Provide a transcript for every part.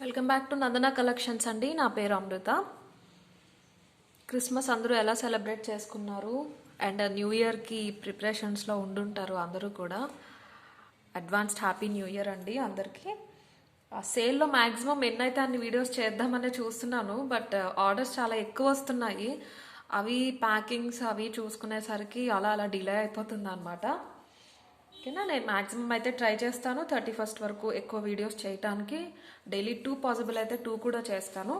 Welcome back to Nandana collections అండి. నా పేరు అమృత. క్రిస్మస్ అందరూ ఎలా సెలబ్రేట్ చేసుకున్నారు అండ్ న్యూ ఇయర్కి ప్రిపరేషన్స్లో ఉండుంటారు అందరూ కూడా. అడ్వాన్స్డ్ హ్యాపీ న్యూ ఇయర్ అండి అందరికీ. సేల్లో మ్యాక్సిమం ఎన్నైతే అన్ని వీడియోస్ చేద్దామనే చూస్తున్నాను, బట్ ఆర్డర్స్ చాలా ఎక్కువ వస్తున్నాయి. అవి ప్యాకింగ్స్ అవి చూసుకునేసరికి అలా అలా డిలే అయిపోతుంది అనమాట. ఓకేనా, నేను మ్యాక్సిమం అయితే ట్రై చేస్తాను 31st వరకు ఎక్కువ వీడియోస్ చేయడానికి. డైలీ 2 పాసిబుల్ అయితే 2 కూడా చేస్తాను,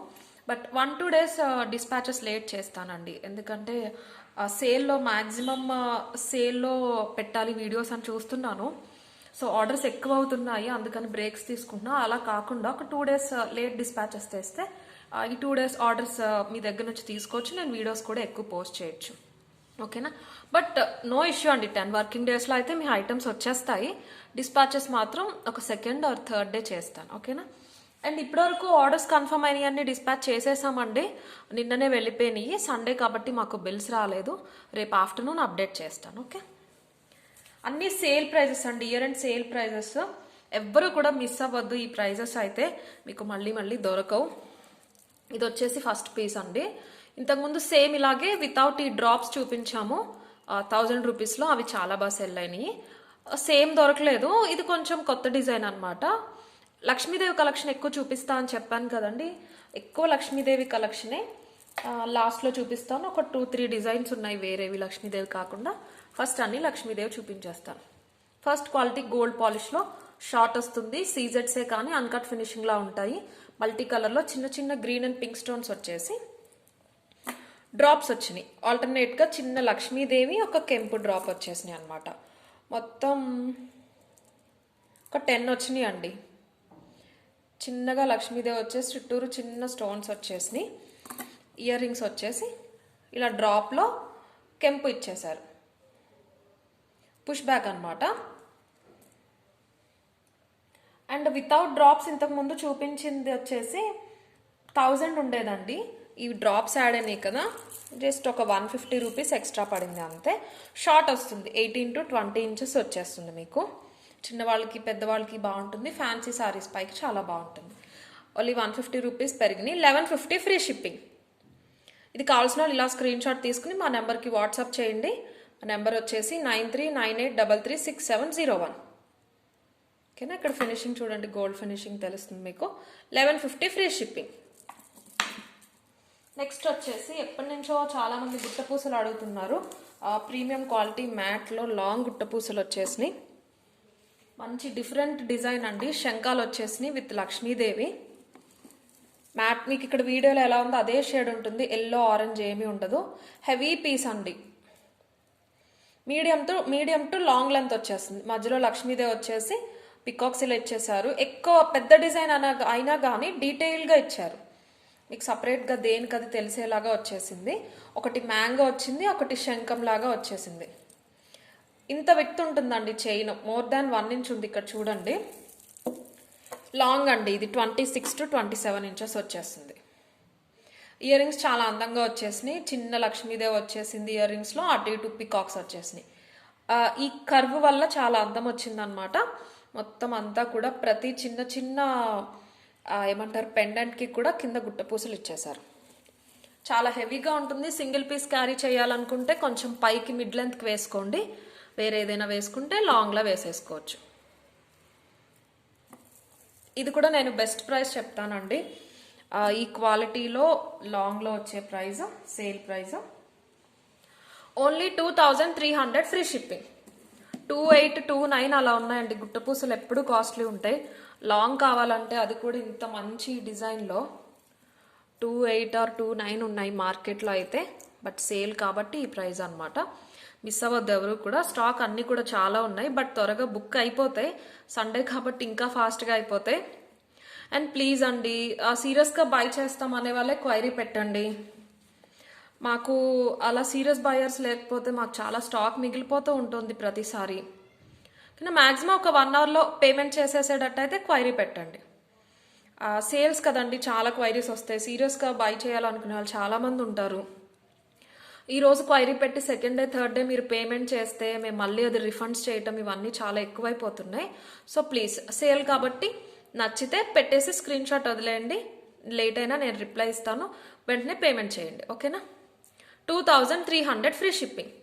బట్ 1-2 డేస్ డిస్పాచెస్ లేట్ చేస్తానండి. ఎందుకంటే సేల్లో మ్యాక్సిమం సేల్లో పెట్టాలి వీడియోస్ అని చూస్తున్నాను. సో ఆర్డర్స్ ఎక్కువ అవుతున్నాయి, అందుకని బ్రేక్స్ తీసుకుంటున్నా. అలా కాకుండా ఒక 2 డేస్ లేట్ డిస్పాచెస్ చేస్తే ఈ 2 డేస్ ఆర్డర్స్ మీ దగ్గర నుంచి తీసుకోవచ్చు. నేను వీడియోస్ కూడా ఎక్కువ పోస్ట్ చేయొచ్చు. ఓకేనా, బట్ నో ఇష్యూ అండి. 10 వర్కింగ్ డేస్లో అయితే మీ ఐటమ్స్ వచ్చేస్తాయి. డిస్పాచెస్ మాత్రం ఒక 2nd or 3rd డే చేస్తాను. ఓకేనా, అండ్ ఇప్పటివరకు ఆర్డర్స్ కన్ఫర్మ్ అయినాయి అన్ని డిస్పాచ్ చేసేసామండి. నిన్ననే వెళ్ళిపోయినాయి. సండే కాబట్టి మాకు బిల్స్ రాలేదు. రేపు ఆఫ్టర్నూన్ అప్డేట్ చేస్తాను. ఓకే, అన్ని సేల్ ప్రైజెస్ అండి, ఇయర్ అండ్ సేల్ ప్రైజెస్. ఎవ్వరు కూడా మిస్ అవ్వద్దు. ఈ ప్రైజెస్ అయితే మీకు మళ్ళీ మళ్ళీ దొరకవు. ఇది వచ్చేసి ఫస్ట్ పీస్ అండి. ఇంతకుముందు సేమ్ ఇలాగే వితౌట్ ఈ డ్రాప్స్ చూపించాము 1000 రూపీస్లో. అవి చాలా బాగా సెల్ అయినాయి. సేమ్ దొరకలేదు. ఇది కొంచెం కొత్త డిజైన్ అనమాట. లక్ష్మీదేవి కలెక్షన్ ఎక్కువ చూపిస్తా అని చెప్పాను కదండి. ఎక్కువ లక్ష్మీదేవి కలెక్షనే లాస్ట్లో చూపిస్తాను. ఒక 2-3 డిజైన్స్ ఉన్నాయి వేరేవి లక్ష్మీదేవి కాకుండా. ఫస్ట్ అన్ని లక్ష్మీదేవి చూపించేస్తాను. ఫస్ట్ క్వాలిటీ గోల్డ్ పాలిష్లో షార్ట్ వస్తుంది. సీజెడ్సే కానీ అన్కట్ ఫినిషింగ్లా ఉంటాయి. మల్టీ కలర్లో చిన్న చిన్న గ్రీన్ అండ్ పింక్ స్టోన్స్ వచ్చేసి డ్రాప్స్ వచ్చినాయి. ఆల్టర్నేట్గా చిన్న లక్ష్మీదేవి ఒక కెంపు డ్రాప్ వచ్చేసినాయి అనమాట. మొత్తం ఒక 10 వచ్చినాయి అండి. చిన్నగా లక్ష్మీదేవి వచ్చేసి చుట్టూరు చిన్న స్టోన్స్ వచ్చేసినాయి. ఇయర్ రింగ్స్ వచ్చేసి ఇలా డ్రాప్లో కెంపు ఇచ్చేశారు. పుష్ బ్యాక్ అనమాట. అండ్ వితౌట్ డ్రాప్స్ ఇంతకుముందు చూపించింది వచ్చేసి 1000 ఉండేదండి. ఈ డ్రాప్స్ యాడ్ అయినాయి కదా, జస్ట్ ఒక 150 రూపీస్ ఎక్స్ట్రా పడింది అంతే. షార్ట్ వస్తుంది, 18 to 20 ఇంచెస్ వచ్చేస్తుంది మీకు. చిన్నవాళ్ళకి పెద్దవాళ్ళకి బాగుంటుంది. ఫ్యాన్సీ సారీస్ పైకి చాలా బాగుంటుంది. ఓన్లీ 150 రూపీస్ పెరిగినాయి. 1150 ఫ్రీ షిప్పింగ్. ఇది కావాల్సిన వాళ్ళు ఇలా స్క్రీన్ షాట్ తీసుకుని మా నెంబర్కి వాట్సాప్ చేయండి. మా నెంబర్ వచ్చేసి 9398336701. ఓకేనా, ఇక్కడ ఫినిషింగ్ చూడండి, గోల్డ్ ఫినిషింగ్ తెలుస్తుంది మీకు. 1150 ఫ్రీ షిప్పింగ్. నెక్స్ట్ వచ్చేసి ఎప్పటి నుంచో చాలామంది గుట్టపూసలు అడుగుతున్నారు. ప్రీమియం క్వాలిటీ మ్యాట్లో లాంగ్ గుట్టపూసలు వచ్చేసినాయి. మంచి డిఫరెంట్ డిజైన్ అండి. శంఖాలు వచ్చేసినాయి విత్ లక్ష్మీదేవి. మ్యాట్ మీకు ఇక్కడ వీడియోలో ఎలా ఉందో అదే షేడ్ ఉంటుంది. ఎల్లో ఆరెంజ్ ఏమీ ఉండదు. హెవీ పీస్ అండి. మీడియం టు లాంగ్ లెంత్ వచ్చేస్తుంది. మధ్యలో లక్ష్మీదేవి వచ్చేసి పికాక్స్ ఇలా ఇచ్చేసారు. ఎక్కువ పెద్ద డిజైన్ అయినా కానీ డీటెయిల్గా ఇచ్చారు. మీకు సపరేట్గా దేనికది తెలిసేలాగా వచ్చేసింది. ఒకటి మ్యాంగో వచ్చింది, ఒకటి శంఖం లాగా వచ్చేసింది. ఇంత విడ్త్ ఉంటుందండి చైన్. మోర్ దాన్ 1 ఇంచ్ ఉంది ఇక్కడ చూడండి. లాంగ్ అండి ఇది. 26 to 27 ఇంచెస్ వచ్చేసింది. ఇయర్ రింగ్స్ చాలా అందంగా వచ్చేసినాయి. చిన్న లక్ష్మీదేవి వచ్చేసింది ఇయర్ రింగ్స్లో. అటు ఇటు పికాక్స్ వచ్చేసినాయి. ఈ కర్వ్ వల్ల చాలా అందం వచ్చిందనమాట. మొత్తం అంతా కూడా ప్రతి చిన్న చిన్న ఏమంటారు పెండెంట్కి కూడా కింద గుట్టపూసలు ఇచ్చేసారు. చాలా హెవీగా ఉంటుంది. సింగిల్ పీస్ క్యారీ చేయాలనుకుంటే కొంచెం పైకి మిడ్ లెంత్కి వేసుకోండి. వేరే ఏదైనా వేసుకుంటే లాంగ్లో వేసేసుకోవచ్చు. ఇది కూడా నేను బెస్ట్ ప్రైస్ చెప్తానండి. ఈ క్వాలిటీలో లాంగ్లో వచ్చే price, sale price only 2300 free shipping. 28, 29 అలా ఉన్నాయండి. గుట్టపూసలు ఎప్పుడు కాస్ట్లీ ఉంటాయి. లాంగ్ కావాలంటే అది కూడా ఇంత మంచి డిజైన్లో 28 or 29 ఉన్నాయి మార్కెట్లో అయితే. బట్ సేల్ కాబట్టి ఈ ప్రైస్ అనమాట. మిస్ అవ్వద్దు ఎవరు కూడా. స్టాక్ అన్నీ కూడా చాలా ఉన్నాయి, బట్ త్వరగా బుక్ అయిపోతాయి. సండే కాబట్టి ఇంకా ఫాస్ట్గా అయిపోతాయి. అండ్ ప్లీజ్ అండి, సీరియస్గా బై చేస్తాం అనే వాళ్ళే క్వైరీ పెట్టండి. మాకు అలా సీరియస్ బయర్స్ లేకపోతే మాకు చాలా స్టాక్ మిగిలిపోతూ ఉంటుంది ప్రతిసారి. కానీ మ్యాక్సిమం ఒక 1 అవర్లో పేమెంట్ చేసేసేటట్టయితే క్వైరీ పెట్టండి. సేల్స్ కదండి, చాలా క్వైరీస్ వస్తాయి. సీరియస్గా బై చేయాలనుకునే వాళ్ళు చాలామంది ఉంటారు. ఈరోజు క్వైరీ పెట్టి 2nd డే 3rd డే మీరు పేమెంట్ చేస్తే మేము మళ్ళీ అది రిఫండ్స్ చేయటం ఇవన్నీ చాలా ఎక్కువైపోతున్నాయి. సో ప్లీజ్, సేల్ కాబట్టి నచ్చితే పెట్టేసి స్క్రీన్ షాట్ వదిలేయండి, లేట్ అయినా నేను రిప్లై ఇస్తాను, వెంటనే పేమెంట్ చేయండి. ఓకేనా? 2300 ఫ్రీ షిప్పింగ్.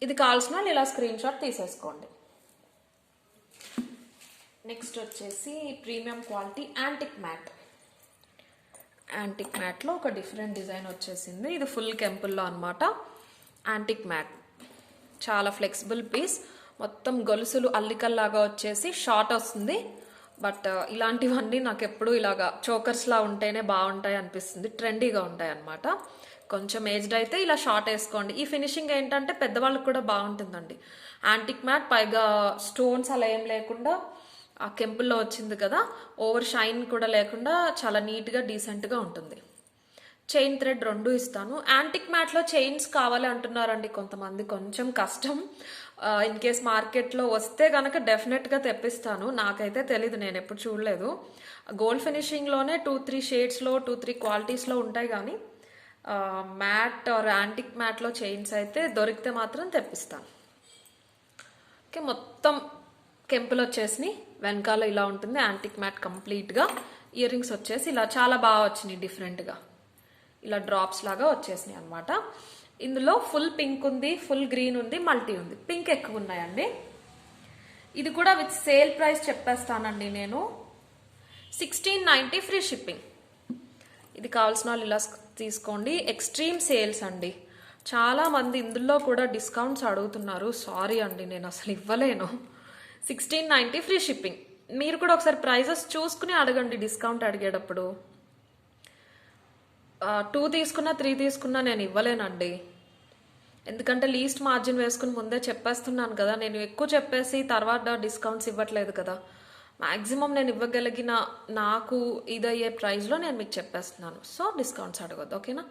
ఇది కావాల్సిన వాళ్ళు ఇలా స్క్రీన్ షాట్ తీసేసుకోండి. నెక్స్ట్ వచ్చేసి premium quality antique matte. Antique మ్యాట్లో ఒక డిఫరెంట్ డిజైన్ వచ్చేసింది. ఇది ఫుల్ కెంపుల్లో అనమాట. యాంటిక్ మ్యాట్ చాలా ఫ్లెక్సిబుల్ పీస్, మొత్తం గొలుసులు అల్లికల్లాగా వచ్చేసి షార్ట్ వస్తుంది. బట్ ఇలాంటివన్నీ నాకు ఎప్పుడు ఇలాగా చోకర్స్లా ఉంటేనే బాగుంటాయి అనిపిస్తుంది, ట్రెండీగా ఉంటాయి అనమాట. కొంచెం ఏజ్డ్ అయితే ఇలా షార్ట్ వేసుకోండి. ఈ ఫినిషింగ్ ఏంటంటే పెద్దవాళ్ళకి కూడా బాగుంటుందండి. యాంటిక్ మ్యాట్, పైగా స్టోన్స్ అలా ఏం లేకుండా ఆ కెంపుల్లో వచ్చింది కదా, ఓవర్ షైన్ కూడా లేకుండా చాలా నీట్గా డీసెంట్గా ఉంటుంది. చైన్ థ్రెడ్ 2 ఇస్తాను. యాంటిక్ మ్యాట్లో చైన్స్ కావాలి అంటున్నారండి కొంతమంది, కొంచెం కష్టం. ఇన్ కేస్ మార్కెట్లో వస్తే కనుక డెఫినెట్గా తెప్పిస్తాను. నాకైతే తెలీదు, నేను ఎప్పుడు చూడలేదు. గోల్డ్ ఫినిషింగ్లోనే 2-3 షేడ్స్లో 2-3 క్వాలిటీస్లో ఉంటాయి, కానీ మ్యాట్ ఆర్ యాంటిక్ మ్యాట్లో చైన్స్ అయితే దొరికితే మాత్రం తెప్పిస్తాను. ఓకే, మొత్తం కెంపులు వచ్చేసి వెనకాల ఇలా ఉంటుంది యాంటిక్ మ్యాట్ కంప్లీట్గా. ఇయర్ రింగ్స్ వచ్చేసి ఇలా చాలా బాగా వచ్చినాయి, డిఫరెంట్గా ఇలా డ్రాప్స్ లాగా వచ్చేసినాయి అనమాట. ఇందులో ఫుల్ పింక్ ఉంది, ఫుల్ గ్రీన్ ఉంది, మల్టీ ఉంది. పింక్ ఎక్కువ ఉన్నాయండి. ఇది కూడా విత్ సేల్ ప్రైస్ చెప్పేస్తానండి నేను, 1690 ఫ్రీ షిప్పింగ్. ఇది కావాల్సిన వాళ్ళు ఇలా తీసుకోండి. ఎక్స్ట్రీమ్ సేల్స్ అండి, చాలా మంది ఇందులో కూడా డిస్కౌంట్స్ అడుగుతున్నారు. సారీ అండి, నేను అసలు ఇవ్వలేను. 1690 ఫ్రీ షిప్పింగ్. మీరు కూడా ఒకసారి ప్రైజెస్ చూసుకుని అడగండి డిస్కౌంట్ అడిగేటప్పుడు. 2 తీసుకున్నా 3 తీసుకున్నా నేను ఇవ్వలేనండి, ఎందుకంటే లీస్ట్ మార్జిన్ వేసుకుని ముందే చెప్పేస్తున్నాను కదా. నేను ఎక్కువ చెప్పేసి తర్వాత డిస్కౌంట్స్ ఇవ్వట్లేదు కదా. మ్యాక్సిమం నేను ఇవ్వగలిగిన నాకు ఇదయ్యే ప్రైస్లో నేను మీకు చెప్పేస్తున్నాను. సో డిస్కౌంట్స్ అడగద్దు, ఓకేనా?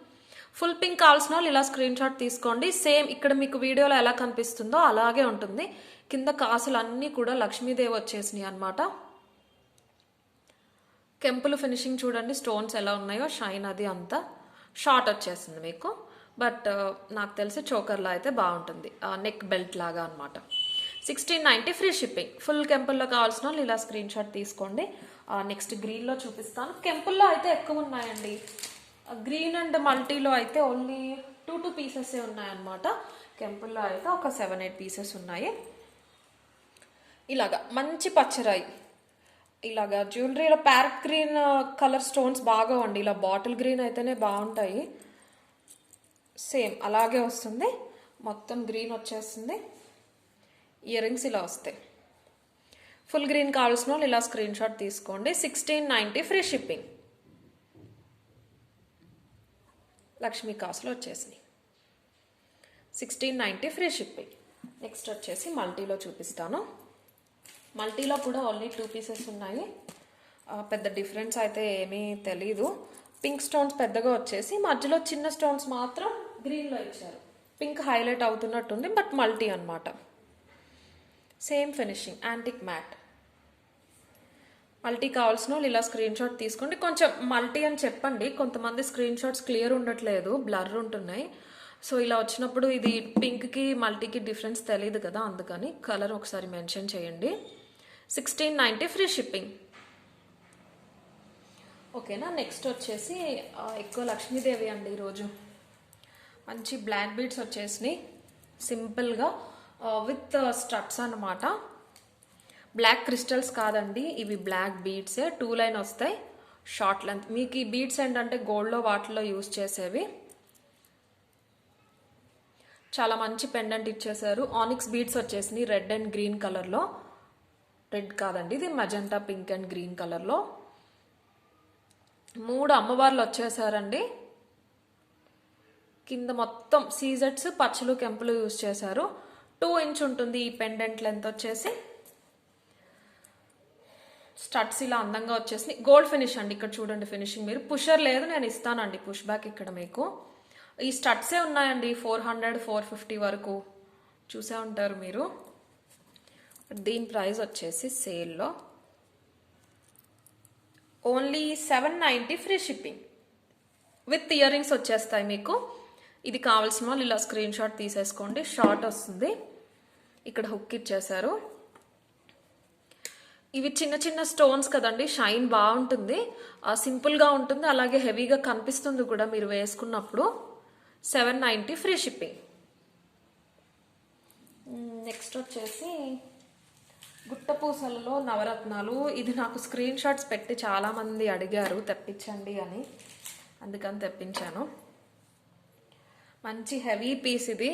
ఫుల్ పింక్ కావాల్సిన వాళ్ళు ఇలా స్క్రీన్ షాట్ తీసుకోండి. సేమ్ ఇక్కడ మీకు వీడియోలో ఎలా కనిపిస్తుందో అలాగే ఉంటుంది. కింద కాసులు అన్నీ కూడా లక్ష్మీదేవి వచ్చేసినాయి అనమాట. కెంపులు ఫినిషింగ్ చూడండి, స్టోన్స్ ఎలా ఉన్నాయో, షైన్ అది అంతా షార్ట్ వచ్చేసింది మీకు. బట్ నాకు తెలిసి చోకర్లా అయితే బాగుంటుంది, నెక్ బెల్ట్ లాగా అనమాట. 1690 ఫ్రీ షిప్పింగ్. ఫుల్ కెంపుల్లో కావాల్సిన వాళ్ళు ఇలా స్క్రీన్ షాట్ తీసుకోండి. నెక్స్ట్ గ్రీన్లో చూపిస్తాను. కెంపుల్లో అయితే ఎక్కువ ఉన్నాయండి. గ్రీన్ అండ్ మల్టీలో అయితే ఓన్లీ 2 పీసెస్ ఉన్నాయన్నమాట. కెంపుల్లో అయితే ఒక 7-8 పీసెస్ ఉన్నాయి. ఇలాగా మంచి పచ్చరాయి, ఇలాగా జ్యువెలరీలో ప్యారెట్ గ్రీన్ కలర్ స్టోన్స్ బాగా ఉండి, ఇలా బాటిల్ గ్రీన్ అయితేనే బాగుంటాయి. సేమ్ అలాగే వస్తుంది, మొత్తం గ్రీన్ వచ్చేస్తుంది. ఇయర్ రింగ్స్ ఇలా వస్తాయి. ఫుల్ గ్రీన్ కావాల్సిన వాళ్ళు ఇలా స్క్రీన్ షాట్ తీసుకోండి. 1690 ఫ్రీ షిప్పింగ్. లక్ష్మీ కాసులు వచ్చేసినాయి. 1690 ఫ్రీ షిప్పింగ్. నెక్స్ట్ వచ్చేసి మల్టీలో చూపిస్తాను. మల్టీలో కూడా ఓన్లీ 2 పీసెస్ ఉన్నాయి. పెద్ద డిఫరెన్స్ అయితే ఏమీ తెలీదు. పింక్ స్టోన్స్ పెద్దగా వచ్చేసి మధ్యలో చిన్న స్టోన్స్ మాత్రం గ్రీన్లో ఇచ్చారు. పింక్ హైలైట్ అవుతున్నట్టుంది, బట్ మల్టీ అనమాట. Same finishing, antique mat. Multi కావాల్సిన వాళ్ళు ఇలా స్క్రీన్ షాట్ తీసుకోండి. కొంచెం మల్టీ అని చెప్పండి, కొంతమంది స్క్రీన్ షాట్స్ క్లియర్ ఉండట్లేదు, బ్లర్ ఉంటున్నాయి. సో ఇలా వచ్చినప్పుడు ఇది పింక్కి మల్టీకి డిఫరెన్స్ తెలియదు కదా, అందుకని కలర్ ఒకసారి మెన్షన్ చేయండి. 1690 ఫ్రీ షిప్పింగ్. ఓకేనా? నెక్స్ట్ వచ్చేసి ఎక్కువ లక్ష్మీదేవి అండి. ఈరోజు మంచి బ్లాక్ బీడ్స్ వచ్చేసినాయి సింపుల్గా విత్ స్టడ్స్ అన్నమాట. బ్లాక్ క్రిస్టల్స్ కాదండి, ఇవి బ్లాక్ బీడ్సే. 2 లైన్ వస్తాయి, షార్ట్ లెంత్. మీకు ఈ బీడ్స్ ఏంటంటే గోల్డ్లో వాటిలో యూజ్ చేసేవి. చాలా మంచి పెండెంట్ ఇచ్చేసారు. ఆనిక్స్ బీడ్స్ వచ్చేసినాయి రెడ్ అండ్ గ్రీన్ కలర్లో. రెడ్ కాదండి, ఇది మజంటా పింక్ అండ్ గ్రీన్ కలర్లో. 3 అమ్మవార్లు వచ్చేసారండి. కింద మొత్తం సీజెట్స్, పచ్చలు, కెంపులు యూజ్ చేశారు. 2 ఇంచ్ ఉంటుంది ఈ పెండెంట్ లెంత్ వచ్చేసి. స్టడ్స్ ఇలా అందంగా వచ్చేసి గోల్డ్ ఫినిష్ అండి. ఇక్కడ చూడండి ఫినిషింగ్, మీరు పుషర్ లేదు, నేను ఇస్తానండి పుష్ బ్యాక్. ఇక్కడ మీకు ఈ స్టడ్సే ఉన్నాయండి 400-450 వరకు చూసే ఉంటారు మీరు. దీని ప్రైస్ వచ్చేసి సేల్లో only 790 free shipping with ear rings వచ్చేస్తాయి మీకు. ఇది కావాల్సిన వాళ్ళు ఇలా స్క్రీన్ షాట్ తీసేసుకోండి. షార్ట్ వస్తుంది, ఇక్కడ హుక్ ఇచ్చేసారు. ఇవి చిన్న చిన్న స్టోన్స్ కదండి, షైన్ బాగుంటుంది, సింపుల్గా ఉంటుంది, అలాగే హెవీగా కనిపిస్తుంది కూడా మీరు వేసుకున్నప్పుడు. 790 ఫ్రీ షిప్పింగ్. నెక్స్ట్ వచ్చేసి గుట్టపూసలలో నవరత్నాలు. ఇది నాకు స్క్రీన్ షాట్స్ పెట్టి చాలామంది అడిగారు తెప్పించండి అని, అందుకని తెప్పించాను. మంచి హెవీ పీస్ ఇది,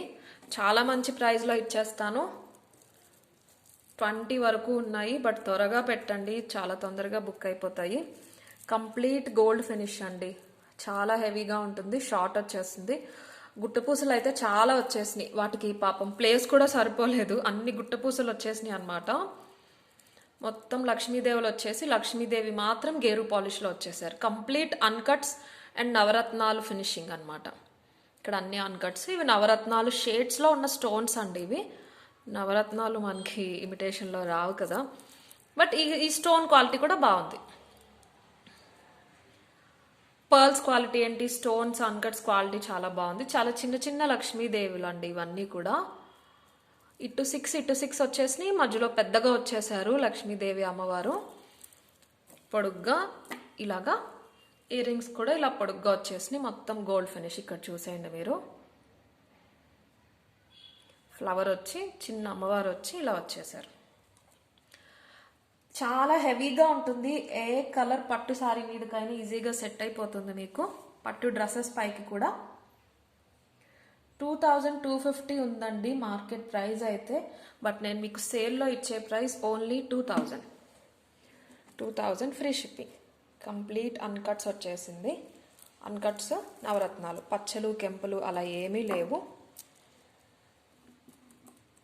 చాలా మంచి ప్రైస్లో ఇచ్చేస్తాను. 20 వరకు ఉన్నాయి, బట్ త్వరగా పెట్టండి, చాలా తొందరగా బుక్ అయిపోతాయి. కంప్లీట్ గోల్డ్ ఫినిష్ అండి, చాలా హెవీగా ఉంటుంది, షార్ట్ వచ్చేస్తుంది. గుట్టపూసలు అయితే చాలా వచ్చేసినాయి, వాటికి పాపం ప్లేస్ కూడా సరిపోలేదు, అన్ని గుట్టపూసలు వచ్చేసినాయి అనమాట. మొత్తం లక్ష్మీదేవులు వచ్చేసి, లక్ష్మీదేవి మాత్రం గేరు పాలిష్లో వచ్చేసారు. కంప్లీట్ అన్కట్స్ అండ్ నవరత్నాలు ఫినిషింగ్ అనమాట. ఇక్కడ అన్ని అన్కట్స్, ఇవి నవరత్నాలు షేడ్స్లో ఉన్న స్టోన్స్ అండి. ఇవి నవరత్నాలు మనకి ఇమిటేషన్లో రావు కదా, బట్ ఈ స్టోన్ క్వాలిటీ కూడా బాగుంది. పర్ల్స్ క్వాలిటీ ఏంటి, స్టోన్స్ అన్కట్స్ క్వాలిటీ చాలా బాగుంది. చాలా చిన్న చిన్న లక్ష్మీదేవులు అండి ఇవన్నీ కూడా. ఇటు 6 వచ్చేసినాయి, మధ్యలో పెద్దగా వచ్చేసారు లక్ష్మీదేవి అమ్మవారు. పొడుగ్గా ఇలాగా ఇయర్ రింగ్స్ కూడా ఇలా పొడుగ్గా వచ్చేసినాయి, మొత్తం గోల్డ్ ఫినిష్. ఇక్కడ చూసేయండి మీరు, ఫ్లవర్ వచ్చి చిన్న అమ్మవారు వచ్చి ఇలా వచ్చేసారు. చాలా హెవీగా ఉంటుంది, ఏ కలర్ పట్టు సారీ మీదకైనా ఈజీగా సెట్ అయిపోతుంది మీకు, పట్టు డ్రెస్సెస్ పైకి కూడా. 2250 ఉందండి మార్కెట్ ప్రైస్ అయితే, బట్ నేను మీకు సేల్లో ఇచ్చే price only 2000 free shipping. Complete అన్కట్స్ వచ్చేసింది, అన్కట్స్ నవరత్నాలు, పచ్చలు కెంపులు అలా ఏమీ లేవు,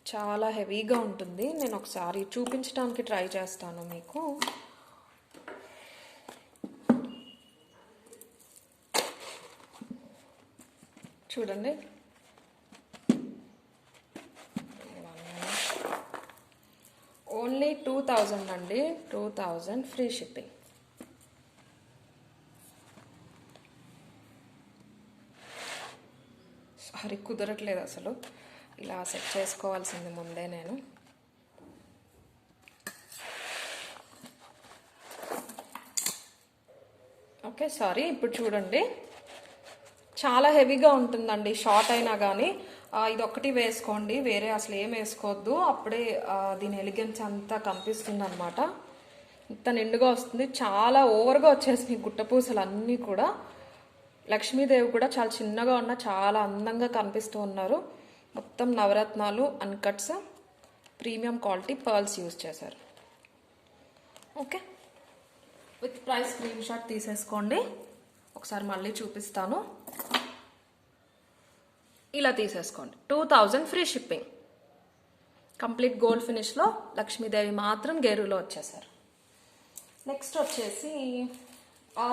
చాలా హెవీగా ఉంటుంది. నేను ఒకసారి చూపించడానికి ట్రై చేస్తాను మీకు. చూడండి, ఓన్లీ 2000 అండి, 2000 ఫ్రీ షిప్పింగ్. సారీ కుదరట్లేదు అసలు, ఇలా సెట్ చేసుకోవాల్సింది ముందే నేను. ఓకే సారీ, ఇప్పుడు చూడండి, చాలా హెవీగా ఉంటుందండి, షార్ట్ అయినా కానీ. ఇది ఒకటి వేసుకోండి, వేరే అసలు ఏం వేసుకోవద్దు, అప్పుడే దీని ఎలిగెన్స్ అంతా కనిపిస్తుంది అనమాట. ఇంత నిండుగా వస్తుంది, చాలా ఓవర్గా వచ్చేసినాయి గుట్టపూసలు అన్నీ కూడా. లక్ష్మీదేవి కూడా చాలా చిన్నగా ఉన్న చాలా అందంగా కనిపిస్తూ ఉన్నారు. మొత్తం నవరత్నాలు uncuts, premium quality pearls use చేశారు. Okay, with price screenshot తీసేసుకోండి, ఒకసారి మళ్ళీ చూపిస్తాను. ఇలా తీసేసుకోండి, 2000 ఫ్రీ షిప్పింగ్. కంప్లీట్ గోల్డ్ ఫినిష్లో లక్ష్మీదేవి మాత్రం గేరులో వచ్చేసారు. నెక్స్ట్ వచ్చేసి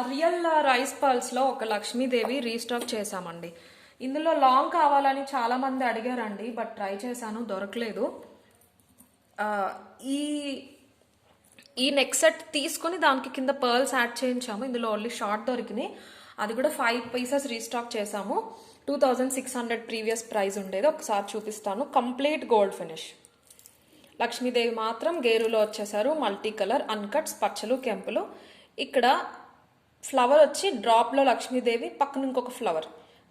రియల్ రైస్ పర్ల్స్లో ఒక లక్ష్మీదేవి రీస్టాక్ చేశామండి. ఇందులో లాంగ్ కావాలని చాలామంది అడిగారండి, బట్ ట్రై చేశాను, దొరకలేదు. ఈ నెక్ సెట్ తీసుకుని దానికి కింద పర్ల్స్ యాడ్ చేయించాము, ఇందులో ఓన్లీ షార్ట్ దొరికినాయి, అది కూడా 5 పీసెస్ రీస్టాక్ చేసాము. 2600 ప్రీవియస్ ప్రైస్ ఉండేది, ఒకసారి చూపిస్తాను. కంప్లీట్ గోల్డ్ ఫినిష్, లక్ష్మీదేవి మాత్రం గేరులో వచ్చేసారు, మల్టీ కలర్ అన్కట్స్, పచ్చలు కెంపులు. ఇక్కడ ఫ్లవర్ వచ్చి డ్రాప్లో లక్ష్మీదేవి, పక్కన ఇంకొక ఫ్లవర్,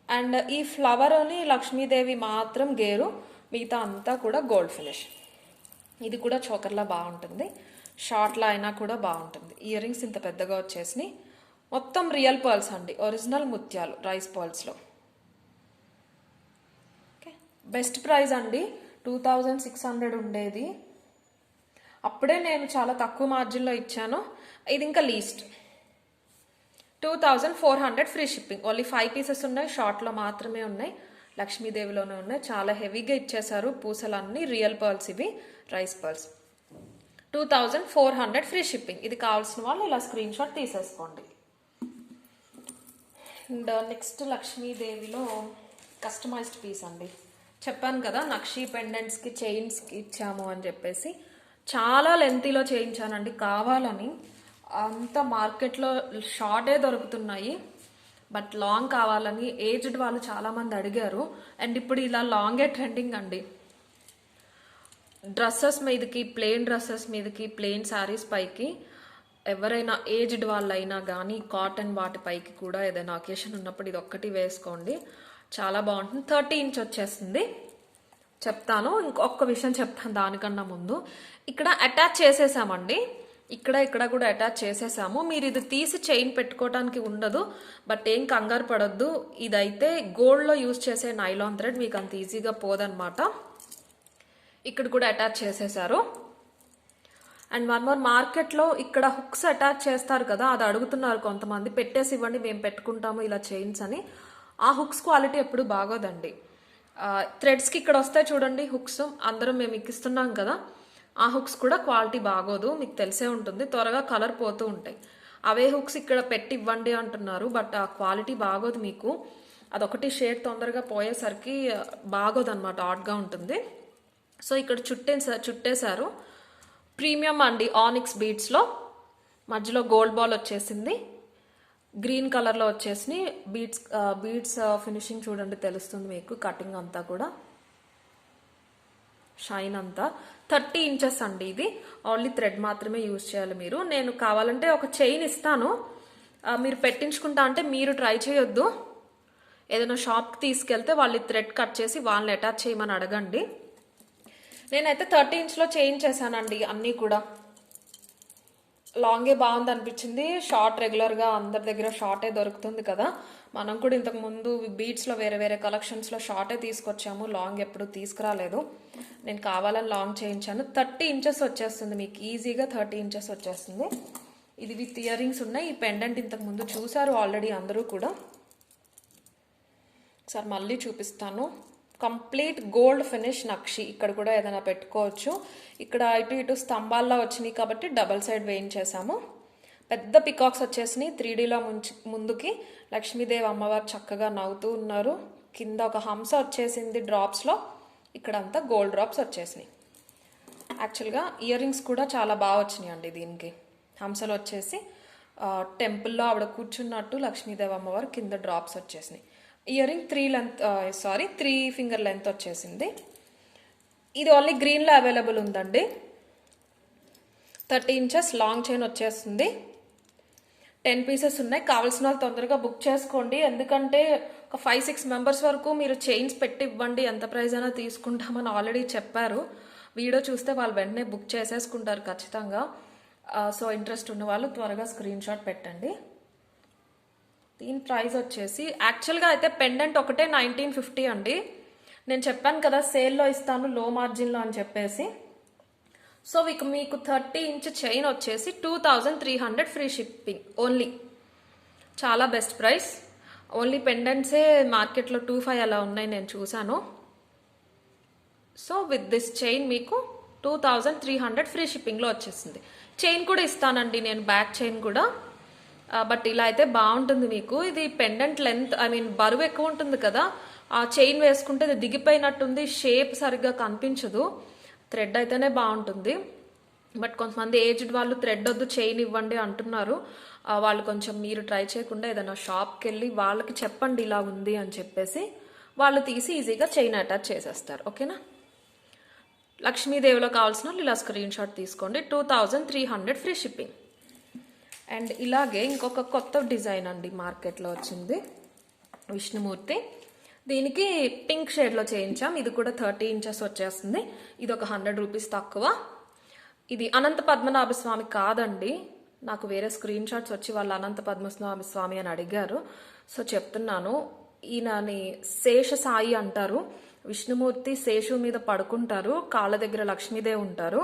అండ్ ఈ ఫ్లవర్ని లక్ష్మీదేవి మాత్రం గేరు, మిగతా అంతా కూడా గోల్డ్ ఫినిష్. ఇది కూడా చోకర్లా బాగుంటుంది, షార్ట్లా అయినా కూడా బాగుంటుంది. ఇయర్ రింగ్స్ ఇంత పెద్దగా వచ్చేసినాయి, మొత్తం రియల్ పర్ల్స్ అండి, ఒరిజినల్ ముత్యాలు రైస్ పర్ల్స్లో. ఓకే, బెస్ట్ ప్రైస్ అండి, 2600 ఉండేది, అప్పుడే నేను చాలా తక్కువ మార్జిన్లో ఇచ్చాను. ఇది ఇంకా least 2400 free shipping. Only 5 pieces ఉన్నాయి, షార్ట్లో మాత్రమే ఉన్నాయి, లక్ష్మీదేవిలోనే ఉన్నాయి. చాలా హెవీగా ఇచ్చేసారు పూసలన్నీ, రియల్ పర్ల్స్ ఇవి, రైస్ పర్ల్స్. 2400 free shipping. ఇది కావాల్సిన వాళ్ళు ఇలా స్క్రీన్ షాట్ తీసేసుకోండి. అండ్ నెక్స్ట్ లక్ష్మీదేవిలో కస్టమైజ్డ్ పీస్ అండి. చెప్పాను కదా నక్షీ పెండెంట్స్కి చైన్స్కి ఇచ్చాము అని చెప్పేసి, చాలా లెంతీలో చేయించానండి కావాలని. అంత మార్కెట్లో షార్టే దొరుకుతున్నాయి, బట్ లాంగ్ కావాలని ఏజ్డ్ వాళ్ళు చాలామంది అడిగారు. అండ్ ఇప్పుడు ఇలా లాంగే ట్రెండింగ్ అండి. డ్రెస్సెస్ మీదకి, ప్లెయిన్ డ్రెస్సెస్ మీదకి, ప్లెయిన్ శారీస్ పైకి, ఎవరైనా ఏజ్డ్ వాళ్ళైనా కానీ కాటన్ వాటి పైకి కూడా ఏదైనా అకేషన్ ఉన్నప్పుడు ఇది ఒక్కటి వేసుకోండి, చాలా బాగుంటుంది. 30 ఇంచ్ వచ్చేస్తుంది. చెప్తాను, ఇంకొక విషయం చెప్తాను దానికన్నా ముందు. ఇక్కడ అటాచ్ చేసేసామండి, ఇక్కడ కూడా అటాచ్ చేసేసాము. మీరు ఇది తీసి చైన్ పెట్టుకోవడానికి ఉండదు, బట్ ఏం కంగారు పడొద్దు. ఇదైతే గోల్డ్లో యూజ్ చేసే నైలాన్ థ్రెడ్, మీకు అంత ఈజీగా పోదనమాట. ఇక్కడ కూడా అటాచ్ చేసేసారు. అండ్ వన్ మోర్, మార్కెట్లో ఇక్కడ హుక్స్ అటాచ్ చేస్తారు కదా, అది అడుగుతున్నారు కొంతమంది, పెట్టేసి ఇవ్వండి మేము పెట్టుకుంటాము ఇలా చైన్స్ అని. ఆ హుక్స్ క్వాలిటీ ఎప్పుడు బాగోదండి. థ్రెడ్స్కి ఇక్కడ వస్తాయి చూడండి హుక్స్, అందరం మేము ఇస్తున్నాం కదా, ఆ హుక్స్ కూడా క్వాలిటీ బాగోదు, మీకు తెలిసే ఉంటుంది, త్వరగా కలర్ పోతూ ఉంటాయి. అవే హుక్స్ ఇక్కడ పెట్టి ఇవ్వండి అంటున్నారు, బట్ ఆ క్వాలిటీ బాగోదు మీకు. అదొకటి షేడ్ తొందరగా పోయేసరికి బాగోదు అనమాట, ఆడ్గా ఉంటుంది. సో ఇక్కడ చుట్టేశారు. ప్రీమియం అండి, ఆనిక్స్ బీడ్స్లో మధ్యలో గోల్డ్ బాల్ వచ్చేసింది, గ్రీన్ కలర్లో వచ్చేసి బీడ్స్ ఫినిషింగ్ చూడండి, తెలుస్తుంది మీకు. కటింగ్ అంతా కూడా షైన్ అంతా 30 ఇంచెస్ అండి. ఇది ఓన్లీ థ్రెడ్ మాత్రమే యూజ్ చేయాలి మీరు. నేను కావాలంటే ఒక చైన్ ఇస్తాను, మీరు పెట్టించుకుంటా అంటే మీరు ట్రై చేయొద్దు. ఏదైనా షాప్కి తీసుకెళ్తే వాళ్ళు థ్రెడ్ కట్ చేసి వాళ్ళని అటాచ్ చేయమని అడగండి. నేనైతే 30 ఇంచ్లో చైన్ చేశానండి అన్నీ కూడా. లాంగే బాగుంది అనిపించింది. షార్ట్ రెగ్యులర్గా అందరి దగ్గర షార్టే దొరుకుతుంది కదా, మనం కూడా ఇంతకు ముందు బీట్స్లో వేరే కలెక్షన్స్లో షార్టే తీసుకొచ్చాము, లాంగ్ ఎప్పుడు తీసుకురాలేదు. నేను కావాలని లాంగ్ చేయించాను. 30 ఇంచెస్ వచ్చేస్తుంది మీకు ఈజీగా, 30 ఇంచెస్ వచ్చేస్తుంది. ఇది విత్ ఇయర్ రింగ్స్ ఉన్నాయి. ఈ పెండెంట్ ఇంతకు ముందు చూసారు ఆల్రెడీ అందరూ కూడా. ఒకసారి మళ్ళీ చూపిస్తాను. కంప్లీట్ గోల్డ్ ఫినిష్ నక్షి, ఇక్కడ కూడా ఏదైనా పెట్టుకోవచ్చు. ఇక్కడ ఇటు స్తంభాల్లో వచ్చినాయి కాబట్టి డబల్ సైడ్ వేయించేసాము. పెద్ద పికాక్స్ వచ్చేసినాయి 3Dలో ముందుకి. లక్ష్మీదేవి అమ్మవారు చక్కగా నవ్వుతూ ఉన్నారు. కింద ఒక హంస వచ్చేసింది డ్రాప్స్లో, ఇక్కడంతా గోల్డ్ డ్రాప్స్ వచ్చేసినాయి. యాక్చువల్గా ఇయర్ రింగ్స్ కూడా చాలా బాగా వచ్చినాయి అండి దీనికి. హంసలు వచ్చేసి టెంపుల్లో ఆవిడ కూర్చున్నట్టు లక్ష్మీదేవి అమ్మవారు, కింద డ్రాప్స్ వచ్చేసినాయి. ఇయర్ రింగ్ 3 ఫింగర్ లెంత్ వచ్చేసింది. ఇది ఓన్లీ గ్రీన్లో అవైలబుల్ ఉందండి. 30 ఇంచెస్ లాంగ్ చైన్ వచ్చేస్తుంది. 10 పీసెస్ ఉన్నాయి. కావాల్సిన వాళ్ళు తొందరగా బుక్ చేసుకోండి, ఎందుకంటే ఒక 5-6 మెంబర్స్ వరకు మీరు చైన్స్ పెట్టి ఇవ్వండి, ఎంత ప్రైస్ అయినా తీసుకుంటామని ఆల్రెడీ చెప్పారు. వీడియో చూస్తే వాళ్ళు వెంటనే బుక్ చేసేసుకుంటారు ఖచ్చితంగా. సో ఇంట్రెస్ట్ ఉన్న వాళ్ళు త్వరగా స్క్రీన్ షాట్ పెట్టండి. దీని ప్రైస్ వచ్చేసి యాక్చువల్గా అయితే పెండెంట్ ఒకటే 1950 అండి. నేను చెప్పాను కదా సేల్లో ఇస్తాను లో మార్జిన్లో అని చెప్పేసి. సో మీకు 30 ఇంచ్ చైన్ వచ్చేసి 2300 ఫ్రీ షిప్పింగ్ ఓన్లీ. చాలా బెస్ట్ ప్రైస్. ఓన్లీ పెండెంట్సే మార్కెట్లో 25 అలా ఉన్నాయి, నేను చూశాను. సో విత్ దిస్ చైన్ మీకు 2300 ఫ్రీ షిప్పింగ్లో వచ్చేసింది. చైన్ కూడా ఇస్తానండి నేను, బ్యాక్ చైన్ కూడా. బట్ ఇలా అయితే బాగుంటుంది మీకు. ఇది పెండెంట్ లెంత్ బరువు ఎక్కువ ఉంటుంది కదా, ఆ చైన్ వేసుకుంటే ఇది దిగిపోయినట్టుంది, షేప్ సరిగ్గా కనిపించదు. థ్రెడ్ అయితేనే బాగుంటుంది. బట్ కొంతమంది ఏజ్డ్ వాళ్ళు థ్రెడ్ వద్దు చైన్ ఇవ్వండి అంటున్నారు. వాళ్ళు కొంచెం మీరు ట్రై చేయకుండా ఏదైనా షాప్కి వెళ్ళి వాళ్ళకి చెప్పండి ఇలా ఉంది అని చెప్పేసి, వాళ్ళు తీసి ఈజీగా చైన్ అటాచ్ చేసేస్తారు. ఓకేనా. లక్ష్మీదేవిలో కావాల్సిన వాళ్ళు ఇలా స్క్రీన్ షాట్ తీసుకోండి. 2300 ఫ్రీ షిప్పింగ్. అండ్ ఇలాగే ఇంకొక కొత్త డిజైన్ అండి మార్కెట్లో వచ్చింది, విష్ణుమూర్తి. దీనికి పింక్ షేడ్లో చేయించాం. ఇది కూడా 30 ఇంచెస్ వచ్చేస్తుంది. ఇది ఒక 100 రూపీస్ తక్కువ. ఇది అనంత పద్మనాభ స్వామి కాదండి, నాకు వేరే స్క్రీన్ షాట్స్ వచ్చి వాళ్ళు అనంత పద్మనాభ స్వామి అని అడిగారు. సో చెప్తున్నాను, ఈయనని శేష సాయి అంటారు. విష్ణుమూర్తి శేషు మీద పడుకుంటారు, కాళ్ళ దగ్గర లక్ష్మీదేవి ఉంటారు.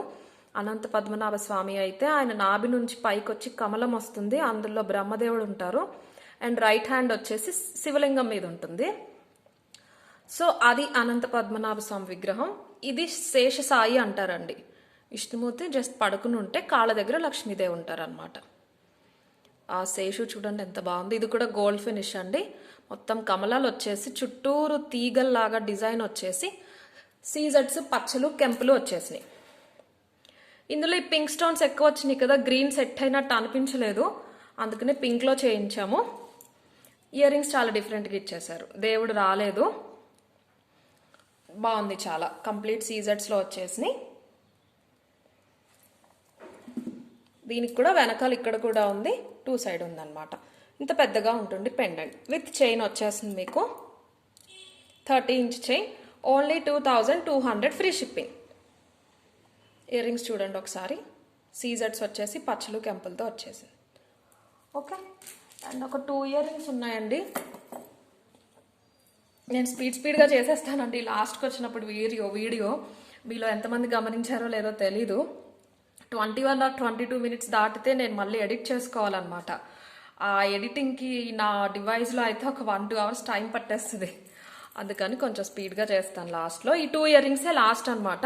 అనంత పద్మనాభ స్వామి అయితే ఆయన నాభి నుంచి పైకి వచ్చి కమలం వస్తుంది, అందులో బ్రహ్మదేవుడు ఉంటారు. అండ్ రైట్ హ్యాండ్ వచ్చేసి శివలింగం మీద ఉంటుంది. సో అది అనంత పద్మనాభ స్వామి విగ్రహం. ఇది శేష సాయి అంటారండి. విష్ణుమూర్తి జస్ట్ పడుకుని ఉంటే కాళ్ళ దగ్గర లక్ష్మీదేవి ఉంటారు అనమాట. ఆ శేషు చూడండి ఎంత బాగుంది. ఇది కూడా గోల్డ్ ఫినిష్ అండి. మొత్తం కమలాలు వచ్చేసి చుట్టూరు తీగల్లాగా డిజైన్ వచ్చేసి సీజెడ్స్ పచ్చలు కెంపులు వచ్చేసినాయి. ఇందులో ఈ పింక్ స్టోన్స్ ఎక్కువ వచ్చినాయి కదా, గ్రీన్ సెట్ అయినట్టు అనిపించలేదు, అందుకనే పింక్లో చేయించాము. ఇయర్ రింగ్స్ చాలా డిఫరెంట్గా ఇచ్చేసారు, దేవుడు రాలేదు. బాగుంది చాలా. కంప్లీట్ సీజెడ్స్లో వచ్చేసినాయి. దీనికి కూడా వెనకాల ఇక్కడ కూడా ఉంది, 2 సైడ్ ఉందన్నమాట. ఇంత పెద్దగా ఉంటుంది పెండెంట్. విత్ చైన్ వచ్చేస్తుంది మీకు 30 inch chain. Only 2200 free shipping. Ear rings చూడండి ఒకసారి. సీజెడ్స్ వచ్చేసి పచ్చలు కెంపులతో వచ్చేసింది. ఓకే, అండ్ ఒక 2 ఇయర్ రింగ్స్ ఉన్నాయండి. నేను స్పీడ్గా చేసేస్తానండి లాస్ట్కి వచ్చినప్పుడు వీడియో మీలో ఎంతమంది గమనించారో లేదో తెలీదు. 21 or 22 మినిట్స్ దాటితే నేను మళ్ళీ ఎడిట్ చేసుకోవాలన్నమాట. ఆ ఎడిటింగ్కి నా డివైస్లో అయితే ఒక 1-2 అవర్స్ టైం పట్టేస్తుంది. అందుకని కొంచెం స్పీడ్గా చేస్తాను లాస్ట్లో. ఈ 2 ఇయర్ రింగ్సే లాస్ట్ అనమాట.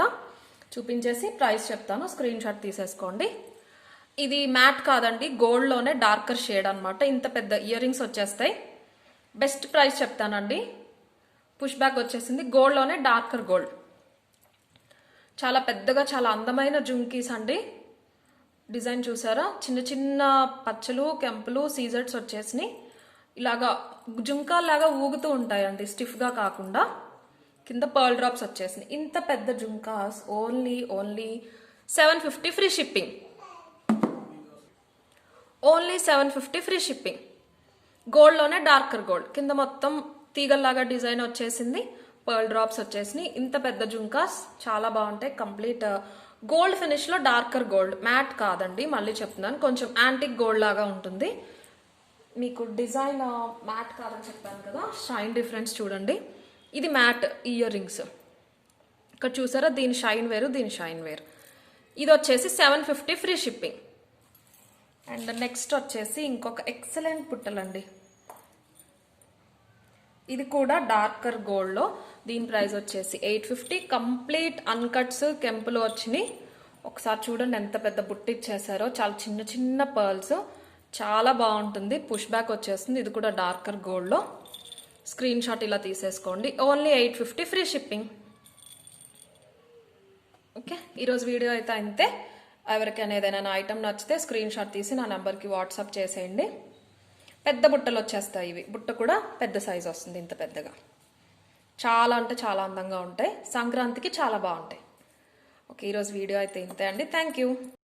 చూపించేసి ప్రైస్ చెప్తాను, స్క్రీన్ షాట్ తీసేసుకోండి. ఇది మ్యాట్ కాదండి, గోల్డ్లోనే డార్కర్ షేడ్ అనమాట. ఇంత పెద్ద ఇయర్ రింగ్స్ వచ్చేస్తాయి. బెస్ట్ ప్రైస్ చెప్తానండి. పుష్ బ్యాక్ వచ్చేసింది, గోల్డ్లోనే డార్కర్ గోల్డ్. చాలా పెద్దగా చాలా అందమైన జుంకీస్ అండి. డిజైన్ చూసారా, చిన్న చిన్న పచ్చలు కెంపులు సీజర్స్ వచ్చేసినాయి. ఇలాగా జుంకాలాగా ఊగుతూ ఉంటాయండి, స్టిఫ్గా కాకుండా. కింద పర్ల్ డ్రాప్స్ వచ్చేసినాయి. ఇంత పెద్ద jhumkas only 750 free shipping. Only 750 free shipping. గోల్డ్లోనే డార్కర్ గోల్డ్. కింద మొత్తం తీగల్లాగా డిజైన్ వచ్చేసింది, పర్ల్ డ్రాప్స్ వచ్చేసినాయి. ఇంత పెద్ద జుంకాస్ చాలా బాగుంటాయి. కంప్లీట్ గోల్డ్ ఫినిష్లో డార్కర్ గోల్డ్, మ్యాట్ కాదండి, మళ్ళీ చెప్తున్నాను. కొంచెం యాంటిక్ గోల్డ్ లాగా ఉంటుంది. మీకు డిజైన్ మ్యాట్ కాదని చెప్పాను కదా, షైన్ డిఫరెన్స్ చూడండి. ఇది మ్యాట్ ఇయర్ రింగ్స్. ఇక్కడ చూసారా, దీని షైన్ వేరు, దీని షైన్ వేరు. ఇది వచ్చేసి 750 ఫ్రీ షిప్పింగ్. అండ్ నెక్స్ట్ వచ్చేసి ఇంకొక ఎక్సలెంట్ పుట్టలండి. ఇది కూడా డార్కర్ గోల్డ్లో. దీని ప్రైస్ వచ్చేసి 850. కంప్లీట్ అన్కట్స్ కెంపులు వచ్చినాయి. ఒకసారి చూడండి ఎంత పెద్ద బుట్ట ఇచ్చేసారో. చాలా చిన్న చిన్న పర్ల్స్, చాలా బాగుంటుంది. పుష్ బ్యాక్ వచ్చేస్తుంది. ఇది కూడా డార్కర్ గోల్డ్లో. స్క్రీన్ షాట్ ఇలా తీసేసుకోండి. Only 850 free shipping. ఓకే, ఈరోజు వీడియో అయితే అంతే. ఎవరికైనా ఏదైనా నా ఐటమ్ నచ్చితే స్క్రీన్ షాట్ తీసి నా నెంబర్కి వాట్సాప్ చేసేయండి. పెద్ద బుట్టలు వచ్చేస్తాయి. ఇవి బుట్ట కూడా పెద్ద సైజ్ వస్తుంది, ఇంత పెద్దగా. చాలా అంటే చాలా అందంగా ఉంటాయి. సంక్రాంతికి చాలా బాగుంటాయి. ఓకే, ఈరోజు వీడియో అయితే ఇంతే అండి. Thank you.